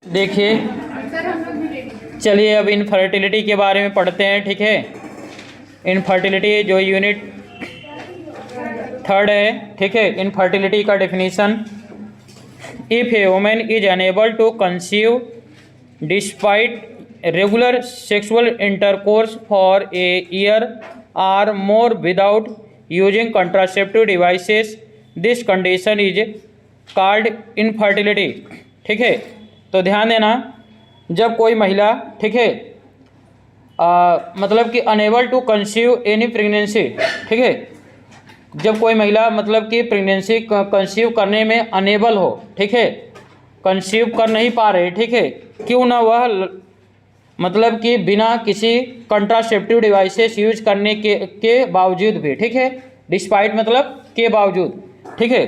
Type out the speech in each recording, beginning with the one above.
देखिए, चलिए अब इनफर्टिलिटी के बारे में पढ़ते हैं। ठीक है, इनफर्टिलिटी जो यूनिट 3 है। ठीक है, इनफर्टिलिटी का definition, if a women is unable to conceive despite regular sexual intercourse for a year or more without using contraceptive devices, this condition is called infertility. ठीक है, तो ध्यान देना, जब कोई महिला, ठीक है, मतलब कि unable to conceive any pregnancy, ठीक है, जब कोई महिला मतलब कि प्रेगनेंसी कंसीव करने में अनेबल हो, ठीक है, कंसीव कर नहीं पा रहे, ठीक है, क्यों ना वह मतलब कि बिना किसी कंट्रासेप्टिव डिवाइसेस यूज करने के बावजूद भी, ठीक है, डिस्पाइट मतलब के बावजूद, ठीक है,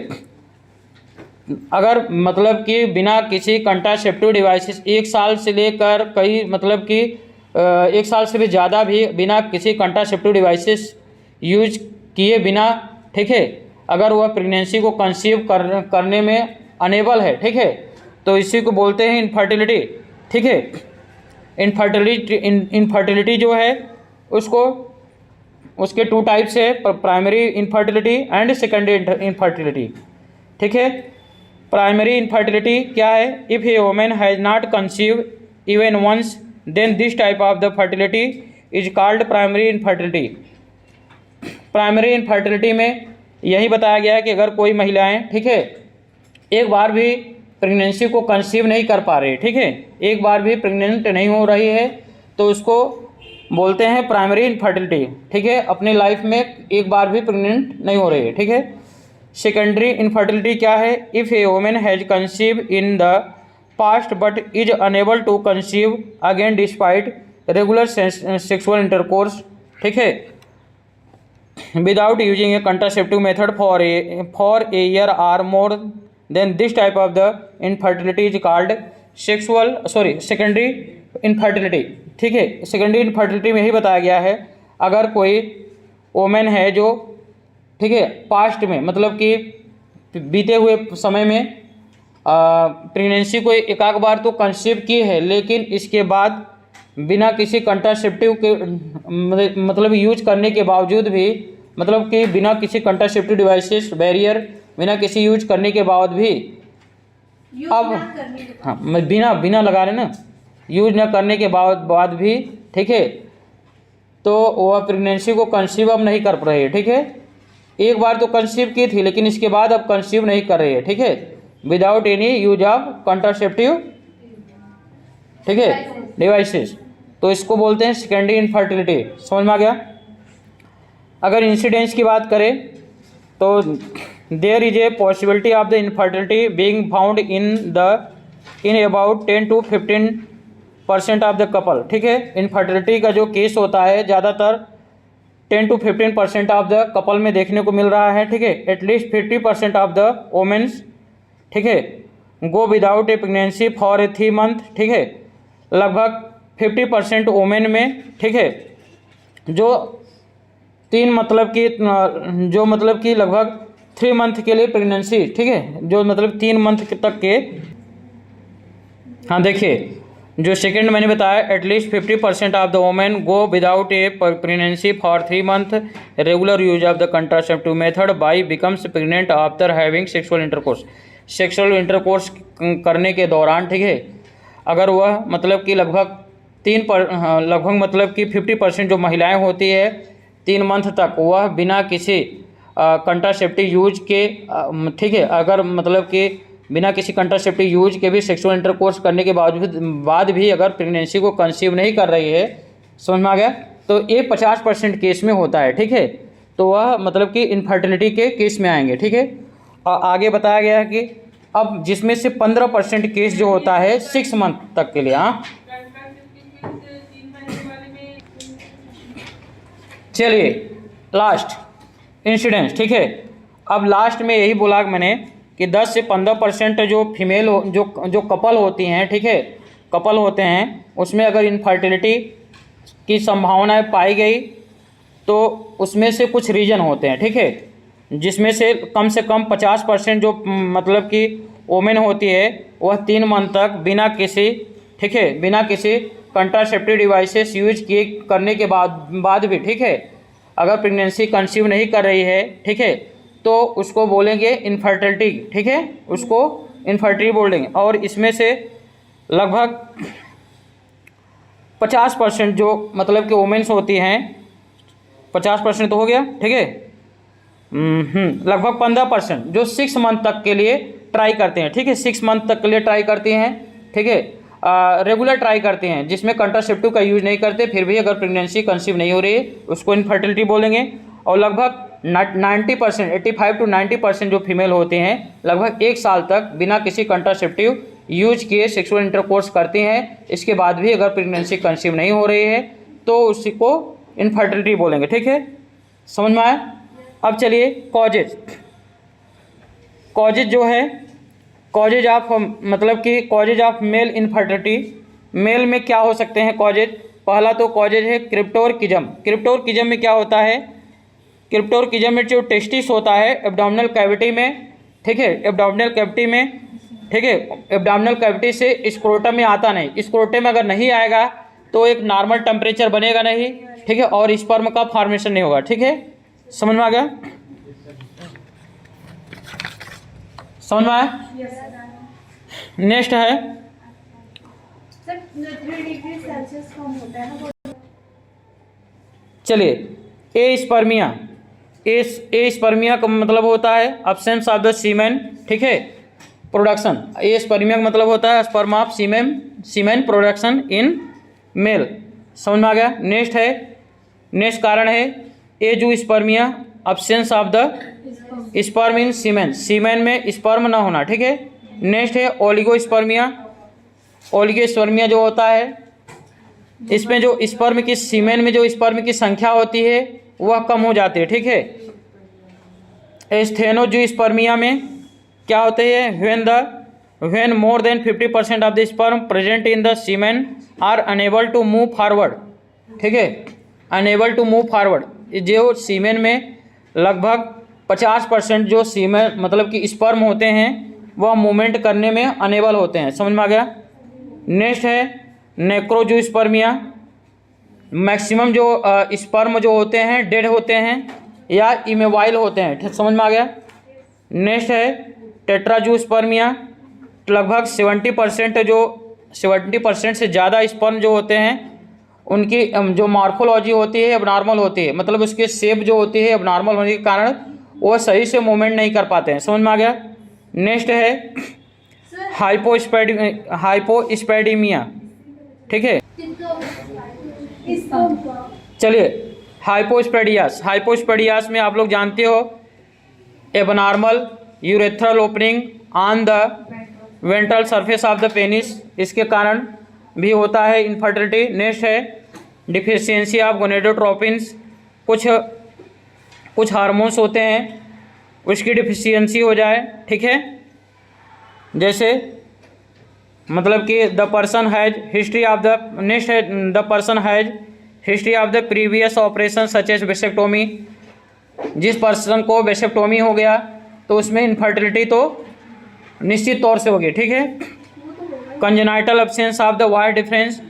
अगर मतलब कि बिना किसी कंट्रासेप्टिव डिवाइसेस 1 साल से लेकर कई मतलब कि 1 साल से भी ज़्यादा भी बिना किसी कंट्रासेप्टिव डिवाइसेस यूज किए बिना, ठीक है, अगर वह प्रेगनेंसी को कंसीव करने में अनेबल है, ठीक है, तो इसी को बोलते हैं इनफर्टिलिटी। ठीक है, इनफर्टिलिटी जो है उसको उसके 2 टाइप्स है, primary infertility and secondary infertility. ठीक है, प्राइमरी इनफर्टिलिटी क्या है? If a women has not conceive even once, then this type of the fertility is called primary infertility. Primary infertility में यही बताया गया है कि अगर कोई महिलाएं, ठीक है, एक बार भी प्रेगनेंसी को कंसीव नहीं कर पा रही, ठीक है, एक बार भी प्रेग्नेंट नहीं हो रही है, तो उसको बोलते हैं प्राइमरी इनफर्टिलिटी। ठीक है, अपनी लाइफ में एक बार भी प्रेग्नेंट नहीं हो रही है। ठीक है, सेकेंडरी इनफर्टिलिटी क्या है? If a women has conceive in the past but is unable to conceive again despite regular sexual intercourse, ठीक है, without using a contraceptive method for a year or more, then this type of the infertility is called secondary infertility. ठीक है, secondary infertility में यही बताया गया है, अगर कोई वुमेन है जो, ठीक है, पास्ट में मतलब कि बीते हुए समय में प्रेगनेंसी को एक आध बार तो कंसीव की है, लेकिन इसके बाद बिना किसी कंट्रासेप्टिव के मतलब यूज करने के बावजूद भी, मतलब कि बिना किसी कंट्रासेप्टिव डिवाइसेस बैरियर बिना किसी यूज करने के बाद भी, अब हाँ बिना लगा रहे ना, यूज न करने के बाद भी, ठीक है, तो वह प्रेगनेंसी को कंसीव अब नहीं कर रही है। ठीक है, एक बार तो कंसीव की थी, लेकिन इसके बाद अब कंसीव नहीं कर रही है। ठीक है, without any use of contraceptive, ठीक है, डिवाइसेस, तो इसको बोलते हैं सेकेंडरी इनफर्टिलिटी। समझ में आ गया? अगर इंसिडेंस की बात करें तो there is a possibility of the infertility being found in about 10 to 15% of the couple. ठीक है, इनफर्टिलिटी का जो केस होता है ज़्यादातर 10 to 15% ऑफ द कपल में देखने को मिल रहा है। ठीक है, एटलीस्ट 50% ऑफ द वोमेन्स, ठीक है, go without A pregnancy for a 3 month। ठीक है, लगभग 50% वोमेन में, ठीक है, जो 3 मतलब कि लगभग 3 month के लिए प्रेगनेंसी, ठीक है, जो मतलब 3 month तक के, हाँ देखिए, जो सेकंड मैंने बताया, at least 50% of the women go without A pregnancy for 3 month regular use of the contraceptive method by becomes pregnant after having sexual intercourse. Sexual intercourse करने के दौरान, ठीक है, अगर वह मतलब कि लगभग मतलब कि 50% जो महिलाएं होती है 3 month तक वह बिना किसी कंट्रासेप्टिव यूज के, ठीक है, अगर मतलब कि बिना किसी कंट्रासेप्टिव यूज के भी सेक्सुअल इंटरकोर्स करने के बाद भी अगर प्रेगनेंसी को कंसीव नहीं कर रही है, समझ में आ गया, तो ये 50% केस में होता है। ठीक है, तो वह मतलब कि इनफर्टिलिटी के केस में आएंगे। ठीक है, और आगे बताया गया है कि अब जिसमें से 15% केस जो होता है 6 month तक के लिए। हाँ, चलिए लास्ट इंसिडेंस। ठीक है, अब लास्ट में यही बोला मैंने कि 10 से 15% जो फीमेल जो कपल होती हैं, ठीक है, कपल होते हैं, उसमें अगर इनफर्टिलिटी की संभावनाएं पाई गई तो उसमें से कुछ रीजन होते हैं, ठीक है, जिसमें से कम 50% जो मतलब कि वोमेन होती है वह 3 मंथ तक बिना किसी, ठीक है, बिना किसी कंट्रासेप्टिव डिवाइसेस यूज किए करने के बाद भी, ठीक है, अगर प्रेगनेंसी कंसीव नहीं कर रही है, ठीक है, तो उसको बोलेंगे इनफर्टिलिटी, ठीक है, उसको इनफर्टिलिटी बोलेंगे। और इसमें से लगभग 50% जो मतलब कि वोमेन्स होती हैं, 50% तो हो गया, ठीक है, लगभग 15% जो 6 मंथ तक के लिए ट्राई करते हैं, ठीक है, 6 मंथ तक के लिए ट्राई करती हैं, ठीक है, रेगुलर ट्राई करते हैं जिसमें कंट्रासेप्टिव का यूज नहीं करते, फिर भी अगर प्रेगनेंसी कंसीव नहीं हो रही है उसको इनफर्टिलिटी बोलेंगे। और लगभग 90%, 85 to 90% जो फीमेल होते हैं लगभग 1 साल तक बिना किसी कंट्रासेप्टिव यूज किए सेक्सुअल इंटरकोर्स करती हैं, इसके बाद भी अगर प्रेगनेंसी कंसीव नहीं हो रही है तो उसको इनफर्टिलिटी बोलेंगे, ठीक है, समझ में आया। अब चलिए कॉजेज जो है, कॉजेज ऑफ मतलब कि causes of male infertility, male में क्या हो सकते हैं कॉजेज। पहला तो कॉजेज है क्रिप्टोर्किज्म। क्रिप्टोर्किज्म में क्या होता है, क्रिप्टोर्किज्म में जो टेस्टिस होता है एब्डोमिनल कैविटी में, ठीक है, एब्डोमिनल कैविटी में, ठीक है, एब्डोमिनल कैविटी से स्क्रोटम में आता नहीं, स्क्रोटम में अगर नहीं आएगा तो एक नॉर्मल टेम्परेचर बनेगा नहीं, ठीक है, और स्पर्म का फॉर्मेशन नहीं होगा, ठीक है, समझ में आ गया, समझ में आया। नेक्स्ट है चलिए ए स्पर्मिया। ए स्पर्मिया का मतलब होता है एब्सेंस ऑफ द सीमेन, ठीक है, प्रोडक्शन। ए स्पर्मिया का मतलब होता है sperm of semen production in male, समझ में आ गया। नेक्स्ट कारण है azoospermia, absence of the sperm in semen, semen में स्पर्म ना होना, ठीक है। नेक्स्ट है ओलिगोस्पर्मिया। ओलिगोस्पर्मिया जो होता है इसमें जो स्पर्म की, सीमेन में जो स्पर्म की संख्या होती है वह कम हो जाती है, ठीक है। स्टेनोजोस्पर्मिया में क्या होते हैं, when more than 50% of the sperm present in the semen are unable to move forward, ठीक है, अनेबल टू मूव फॉरवर्ड, जो सीमेन में लगभग 50% जो सीमेन मतलब कि स्पर्म होते हैं वह मूवमेंट करने में अनेबल होते हैं, समझ में आ गया। नेक्स्ट है नेक्रोजोस्पर्मिया। मैक्सिमम जो स्पर्म जो होते हैं डेड होते हैं या इमेवाइल होते हैं, ठीक, समझ में आ गया। नेक्स्ट है टेट्राजोस्पर्मिया। लगभग 70% से ज़्यादा स्पर्म जो होते हैं उनकी जो मॉर्फोलॉजी होती है एबनॉर्मल होती है, मतलब उसके शेप जो होती है एबनॉर्मल होने के कारण वो सही से मूवमेंट नहीं कर पाते हैं, समझ में आ गया। नेक्स्ट है हाइपोस्पैडिमिया, ठीक है। चलिए हाइपोस्पैडियास में आप लोग जानते हो abnormal urethral opening on the ventral surface of the penis, इसके कारण भी होता है इनफर्टिलिटी। नेक्स्ट है डिफिशियंसी ऑफ गोनेडोट्रोपिन्स, कुछ हार्मोन्स होते हैं उसकी डिफिशियंसी हो जाए, ठीक है, जैसे मतलब कि the person has history of the, next है the person has history of the previous operation such as vasectomy. जिस पर्सन को वेसेक्टोमी हो गया तो उसमें इनफर्टिलिटी तो निश्चित तौर से होगी, ठीक है। Congenital absence of the wide difference,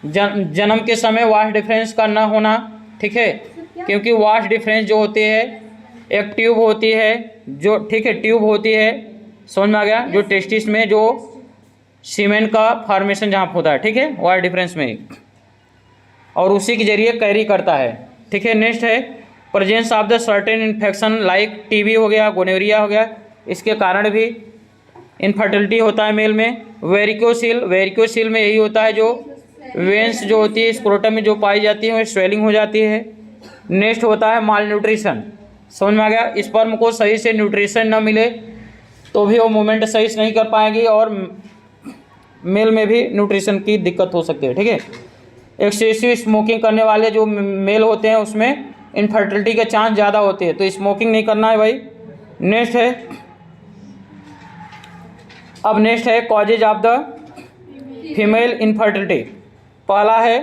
जन्म के समय वाइड डिफरेंस का ना होना, ठीक है, क्योंकि वाइड डिफरेंस जो होती है एक ट्यूब होती है जो, ठीक है, ट्यूब होती है, समझ में आ गया, जो टेस्टिस में जो सीमेन का फॉर्मेशन जहाँ होता है, ठीक है, वाइड डिफरेंस में, और उसी के जरिए कैरी करता है, ठीक है। नेक्स्ट है presence of the certain infection like TB हो गया, गोनोरिया हो गया, इसके कारण भी इनफर्टिलिटी होता है मेल में। वेरिकोसिल में यही होता है, जो वेंस जो होती है स्क्रोटम में जो पाई जाती है वो स्वेलिंग हो जाती है। नेक्स्ट होता है माल न्यूट्रिशन, समझ में आ गया, स्पर्म को सही से न्यूट्रिशन न मिले तो भी वो मूवमेंट सही से नहीं कर पाएगी और मेल में भी न्यूट्रिशन की दिक्कत हो सकती है, ठीक है। एक्सेसिव स्मोकिंग करने वाले जो मेल होते हैं उसमें इनफर्टिलिटी के चांस ज़्यादा होते हैं, तो स्मोकिंग नहीं करना है भाई। नेक्स्ट है causes of the female infertility. पहला है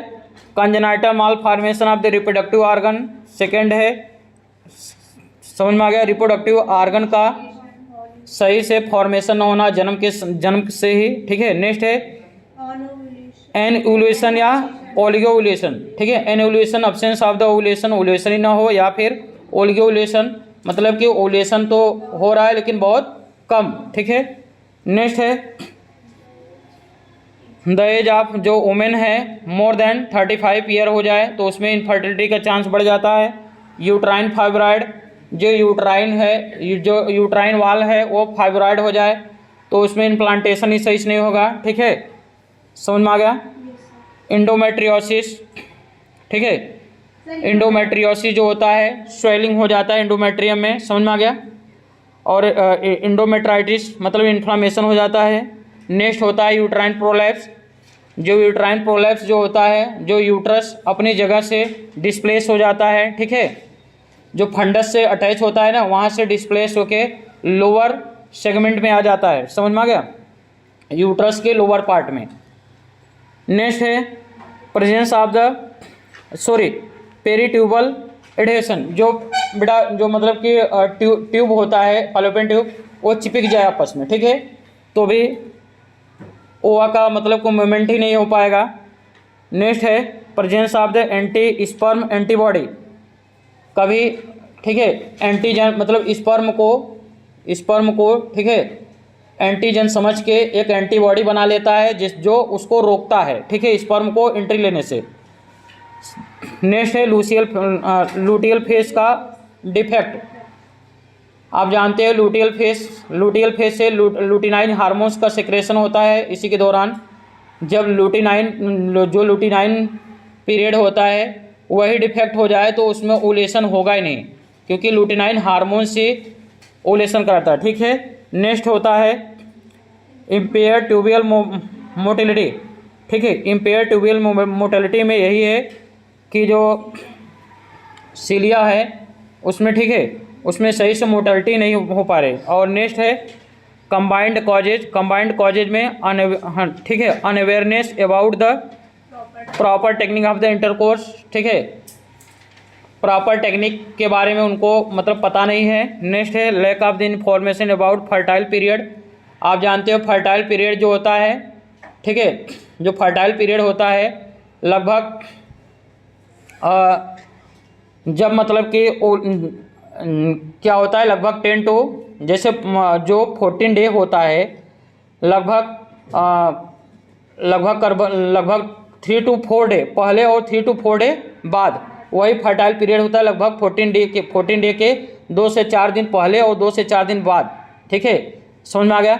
congenital mall formation of the reproductive organ. Second है, समझ में आ गया, रिप्रोडक्टिव ऑर्गन का सही से फॉर्मेशन न होना जन्म से ही, ठीक है। नेक्स्ट है एनउलेशन या ओलिगोउलेशन, ठीक है। Anovulation absence of the ovulation, ovulation ही ना हो, या फिर ओलिगोउलेशन मतलब कि ओवुलेशन तो हो रहा है लेकिन बहुत कम, ठीक है। नेक्स्ट है द एज ऑफ, जो वुमेन है मोर देन 35 ईयर हो जाए तो उसमें इनफर्टिलिटी का चांस बढ़ जाता है। यूट्राइन फाइब्राइड, जो यूट्राइन है, जो यूट्राइन वाल है वो फाइब्राइड हो जाए तो उसमें इम्प्लांटेशन ही सही से नहीं होगा, ठीक है। समझ में आ गया। इंडोमेट्रियोसिस, ठीक है। इंडोमेट्रियोसिस जो होता है स्वेलिंग हो जाता है इंडोमेट्रियम में, समझ में आ गया। और इंडोमेट्राइटिस मतलब इन्फ्लामेशन हो जाता है। नेक्स्ट होता है यूट्राइन प्रोलैप्स, जो यूट्राइन प्रोलैप्स जो होता है, जो यूट्रस अपनी जगह से डिस्प्लेस हो जाता है, ठीक है। जो फंडस से अटैच होता है ना, वहाँ से डिस्प्लेस होके लोअर सेगमेंट में आ जाता है, समझ में आ गया, यूट्रस के लोअर पार्ट में। नेक्स्ट है प्रेजेंस ऑफ द पेरीट्यूबल एडहेशन, जो बेटा जो मतलब कि ट्यूब होता है फैलोपियन ट्यूब, वो चिपक जाए आपस में, ठीक है, तो भी ओवा का मतलब को मूवमेंट ही नहीं हो पाएगा। नेक्स्ट है presence of the anti sperm antibody, कभी, ठीक है, एंटीजन मतलब स्पर्म को, ठीक है, एंटीजन समझ के एक एंटीबॉडी बना लेता है जो उसको रोकता है, ठीक है, स्पर्म को एंट्री लेने से। नेक्स्ट है लूटियल फेस का डिफेक्ट। आप जानते हैं लूटियल फेस से लूटिनाइन हार्मोन्स का सिक्रेशन होता है। इसी के दौरान जब लूटिनाइन पीरियड होता है वही डिफेक्ट हो जाए तो उसमें ओवुलेशन होगा ही नहीं, क्योंकि लूटिनाइन हार्मोन से ओवुलेशन कराता है, ठीक है। नेक्स्ट होता है इम्पेयर ट्यूबियल मोटिलिटी, ठीक है। इम्पेयर ट्यूबियल मोटिलिटी में यही है कि जो सीलिया है उसमें, ठीक है, उसमें सही से मोटिलिटी नहीं हो पा रही। और नेक्स्ट है कंबाइंड कॉजेज में ठीक है, unawareness about the proper technique of the intercourse, ठीक है, प्रॉपर टेक्निक के बारे में उनको मतलब पता नहीं है। नेक्स्ट है lack of the information about fertile period. आप जानते हो फर्टाइल पीरियड जो होता है, ठीक है, जो फर्टाइल पीरियड होता है लगभग जब मतलब कि क्या होता है लगभग 10 टू, जैसे जो 14 डे होता है लगभग 3 to 4 डे पहले और 3 to 4 डे बाद, वही फर्टाइल पीरियड होता है लगभग 14 डे के 2 से 4 दिन पहले और 2 से 4 दिन बाद, ठीक है। समझ में आ गया।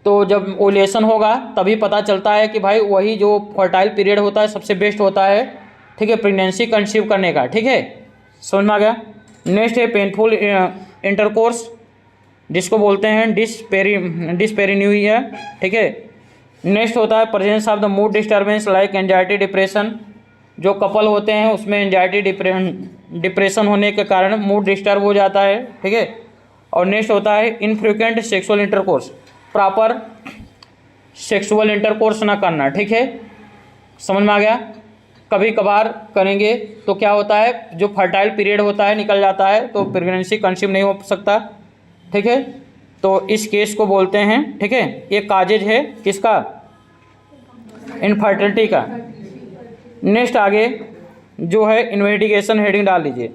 तो जब ओवुलेशन होगा तभी पता चलता है कि भाई वही जो फर्टाइल पीरियड होता है सबसे बेस्ट होता है, ठीक है, प्रेगनेंसी कंसीव करने का, ठीक है। समझ में आ गया। नेक्स्ट है पेनफुल इंटरकोर्स, जिसको बोलते हैं डिस्पेरिन्यूरिया, ठीक है। नेक्स्ट होता है presence of the mood disturbance like anxiety depression. जो कपल होते हैं उसमें एंजाइटी डिप्रेशन होने के कारण मूड डिस्टर्ब हो जाता है, ठीक है। और नेक्स्ट होता है infrequent sexual intercourse, proper sexual intercourse ना करना, ठीक है। समझ में आ गया। कभी कभार करेंगे तो क्या होता है, जो फर्टाइल पीरियड होता है निकल जाता है तो प्रेगनेंसी कंसीव नहीं हो सकता, ठीक है। तो इस केस को बोलते हैं, ठीक है, ये काजेज है किसका, इनफर्टिलिटी का। नेक्स्ट आगे जो है इन्वेस्टिगेशन हेडिंग डाल लीजिए।